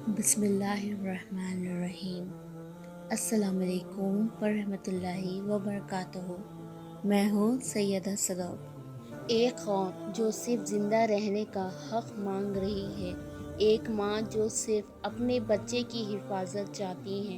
بسم اللہ الرحمن الرحیم۔ السلام علیکم ورحمۃ اللہ وبرکاتہ۔ میں ہوں سیدہ صدف۔ ایک قوم جو صرف زندہ رہنے کا حق مانگ رہی ہے، ایک ماں جو صرف اپنے بچے کی حفاظت چاہتی ہے،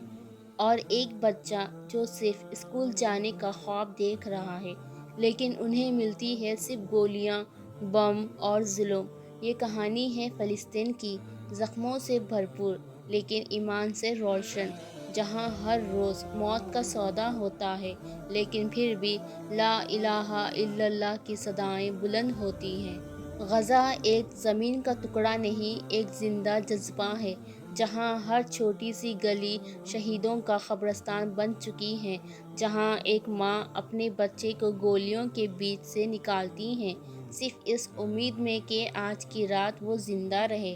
اور ایک بچہ جو صرف اسکول جانے کا خواب دیکھ رہا ہے، لیکن انہیں ملتی ہے صرف گولیاں، بم اور ظلم۔ یہ کہانی ہے فلسطین کی، زخموں سے بھرپور لیکن ایمان سے روشن، جہاں ہر روز موت کا سودا ہوتا ہے، لیکن پھر بھی لا الہ الا اللہ کی صدائیں بلند ہوتی ہیں۔ غزہ ایک زمین کا ٹکڑا نہیں، ایک زندہ جذبہ ہے، جہاں ہر چھوٹی سی گلی شہیدوں کا قبرستان بن چکی ہے، جہاں ایک ماں اپنے بچے کو گولیوں کے بیچ سے نکالتی ہے، صرف اس امید میں کہ آج کی رات وہ زندہ رہے۔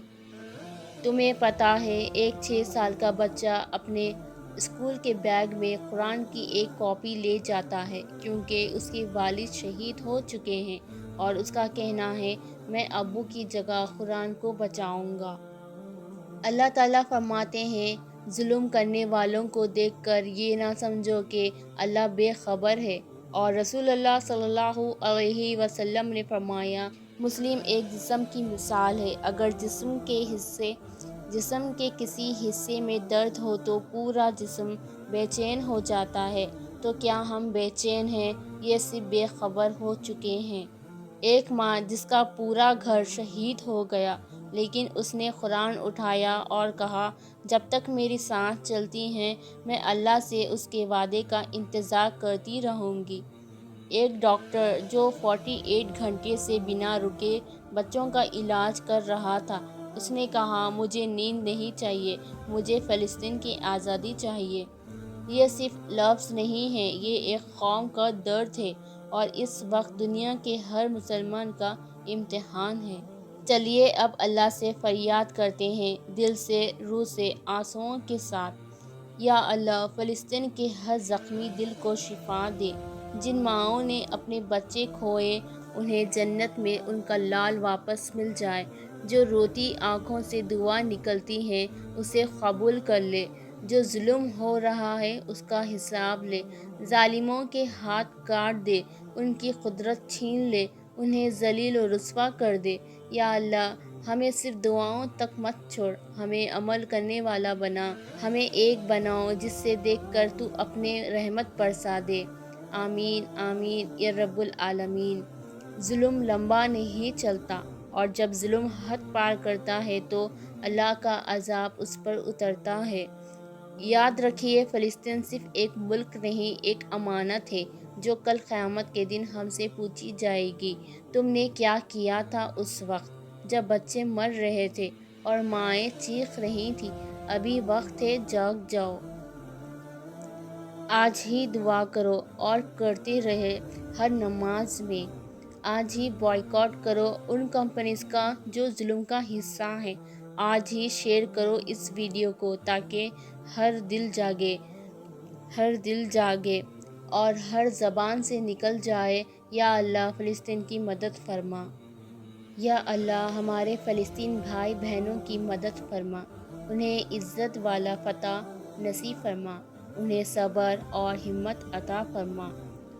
تمہیں پتہ ہے، ایک 6 سال کا بچہ اپنے اسکول کے بیگ میں قرآن کی ایک کاپی لے جاتا ہے، کیونکہ اس کے والد شہید ہو چکے ہیں، اور اس کا کہنا ہے، میں ابو کی جگہ قرآن کو بچاؤں گا۔ اللہ تعالیٰ فرماتے ہیں، ظلم کرنے والوں کو دیکھ کر یہ نہ سمجھو کہ اللہ بے خبر ہے، اور رسول اللہ صلی اللہ علیہ وسلم نے فرمایا، مسلم ایک جسم کی مثال ہے، اگر جسم کے کسی حصے میں درد ہو تو پورا جسم بے چین ہو جاتا ہے، تو کیا ہم بے چین ہیں؟ یہ سب بے خبر ہو چکے ہیں۔ ایک ماں جس کا پورا گھر شہید ہو گیا، لیکن اس نے قرآن اٹھایا اور کہا، جب تک میری سانس چلتی ہے میں اللہ سے اس کے وعدے کا انتظار کرتی رہوں گی۔ ایک ڈاکٹر جو 48 گھنٹے سے بنا رکے بچوں کا علاج کر رہا تھا، اس نے کہا، مجھے نیند نہیں چاہیے، مجھے فلسطین کی آزادی چاہیے۔ یہ صرف لفظ نہیں ہیں، یہ ایک قوم کا درد ہے، اور اس وقت دنیا کے ہر مسلمان کا امتحان ہے۔ چلیے اب اللہ سے فریاد کرتے ہیں، دل سے، روح سے، آنسوؤں کے ساتھ۔ یا اللہ، فلسطین کے ہر زخمی دل کو شفا دے۔ جن ماؤں نے اپنے بچے کھوئے، انہیں جنت میں ان کا لال واپس مل جائے۔ جو روتی آنکھوں سے دعا نکلتی ہے، اسے قبول کر لے۔ جو ظلم ہو رہا ہے، اس کا حساب لے۔ ظالموں کے ہاتھ کاٹ دے، ان کی قدرت چھین لے، انہیں ذلیل و رسوا کر دے۔ یا اللہ، ہمیں صرف دعاؤں تک مت چھوڑ، ہمیں عمل کرنے والا بنا، ہمیں ایک بناؤ جس سے دیکھ کر تو اپنے رحمت برسا دے۔ آمین آمین یا رب العالمین۔ ظلم لمبا نہیں چلتا، اور جب ظلم حد پار کرتا ہے تو اللہ کا عذاب اس پر اترتا ہے۔ یاد رکھیے، فلسطین صرف ایک ملک نہیں، ایک امانت ہے، جو کل قیامت کے دن ہم سے پوچھی جائے گی۔ تم نے کیا کیا تھا اس وقت جب بچے مر رہے تھے اور مائیں چیخ رہی تھیں؟ ابھی وقت ہے، جاگ جاؤ۔ آج ہی دعا کرو، اور کرتے رہے ہر نماز میں۔ آج ہی بائیکاٹ کرو ان کمپنیز کا جو ظلم کا حصہ ہیں۔ آج ہی شیئر کرو اس ویڈیو کو، تاکہ ہر دل جاگے اور ہر زبان سے نکل جائے، یا اللہ فلسطین کی مدد فرما۔ یا اللہ، ہمارے فلسطین بھائی بہنوں کی مدد فرما، انہیں عزت والا فتح نصیب فرما، انہیں صبر اور ہمت عطا فرما،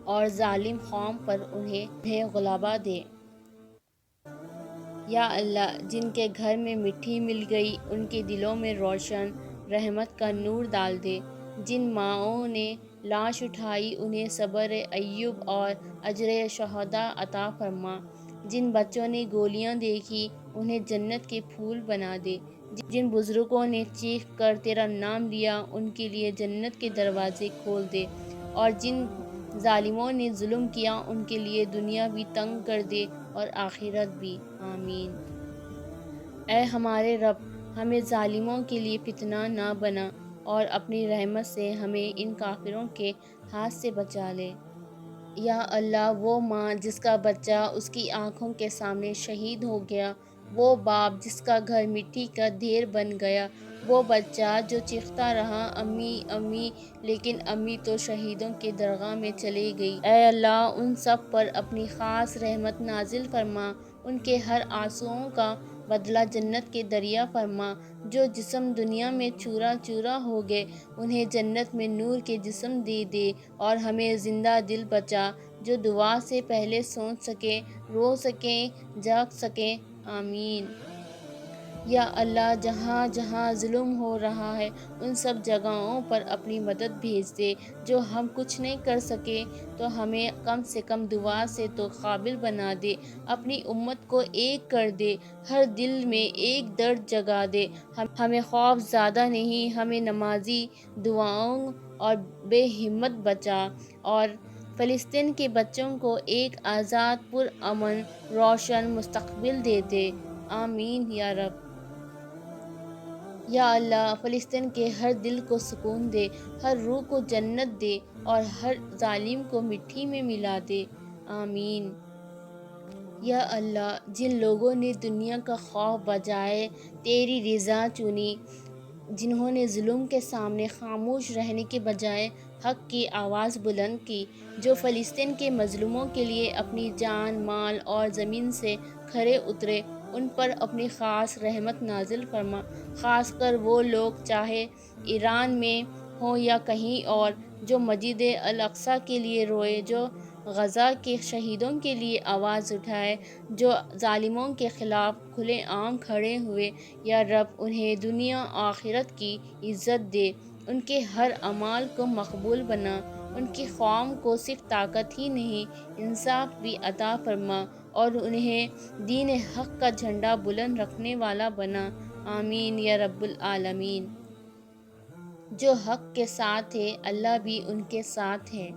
اور ظالم قوم پر انہیں غلبہ دے۔ یا اللہ، جن کے گھر میں مٹی مل گئی، ان کے دلوں میں روشن رحمت کا نور ڈال دے۔ جن ماؤں نے لاش اٹھائی، انہیں صبر ایوب اور اجر شہداء عطا فرما۔ جن بچوں نے گولیاں دیکھی، انہیں جنت کے پھول بنا دے۔ جن بزرگوں نے چیخ کر تیرا نام لیا، ان کے لیے جنت کے دروازے کھول دے، اور جن ظالموں نے ظلم کیا، ان کے لیے دنیا بھی تنگ کر دے اور آخرت بھی۔ آمین۔ اے ہمارے رب، ہمیں ظالموں کے لیے فتنہ نہ بنا، اور اپنی رحمت سے ہمیں ان کافروں کے ہاتھ سے بچا لے۔ یا اللہ، وہ ماں جس کا بچہ اس کی آنکھوں کے سامنے شہید ہو گیا، وہ باپ جس کا گھر مٹی کا ڈھیر بن گیا، وہ بچہ جو چیختا رہا، امی امی، لیکن امی تو شہیدوں کے درگاہ میں چلی گئی۔ اے اللہ، ان سب پر اپنی خاص رحمت نازل فرما، ان کے ہر آنسوؤں کا بدلہ جنت کے دریا فرما۔ جو جسم دنیا میں چورا چورا ہو گئے انہیں جنت میں نور کے جسم دے دے، اور ہمیں زندہ دل بچا جو دعا سے پہلے سوچ سکیں، رو سکیں، جاگ سکیں۔ آمین۔ یا اللہ، جہاں جہاں ظلم ہو رہا ہے ان سب جگہوں پر اپنی مدد بھیج دے۔ جو ہم کچھ نہیں کر سکے تو ہمیں کم سے کم دعا سے تو قابل بنا دے۔ اپنی امت کو ایک کر دے، ہر دل میں ایک درد جگا دے۔ ہمیں خوف زدہ نہیں، ہمیں نمازی دعاؤں اور بے ہمت بچا، اور فلسطین کے بچوں کو ایک آزاد، پرامن، روشن مستقبل دے دے۔ آمین یا رب۔ یا اللہ، فلسطین کے ہر دل کو سکون دے، ہر روح کو جنت دے، اور ہر ظالم کو مٹی میں ملا دے۔ آمین۔ یا اللہ، جن لوگوں نے دنیا کا خوف بجائے تیری رضا چنی، جنہوں نے ظلم کے سامنے خاموش رہنے کے بجائے حق کی آواز بلند کی، جو فلسطین کے مظلوموں کے لیے اپنی جان، مال اور زمین سے کھرے اترے، ان پر اپنی خاص رحمت نازل فرما۔ خاص کر وہ لوگ، چاہے ایران میں ہوں یا کہیں اور، جو مسجد الاقصیٰ کے لیے روئے، جو غزہ کے شہیدوں کے لیے آواز اٹھائے، جو ظالموں کے خلاف کھلے عام کھڑے ہوئے۔ یا رب، انہیں دنیا آخرت کی عزت دے، ان کے ہر عمل کو مقبول بنا، ان کی قوم کو صرف طاقت ہی نہیں انصاف بھی عطا فرما، اور انہیں دین حق کا جھنڈا بلند رکھنے والا بنا۔ آمین یا رب العالمین۔ جو حق کے ساتھ ہے اللہ بھی ان کے ساتھ ہے۔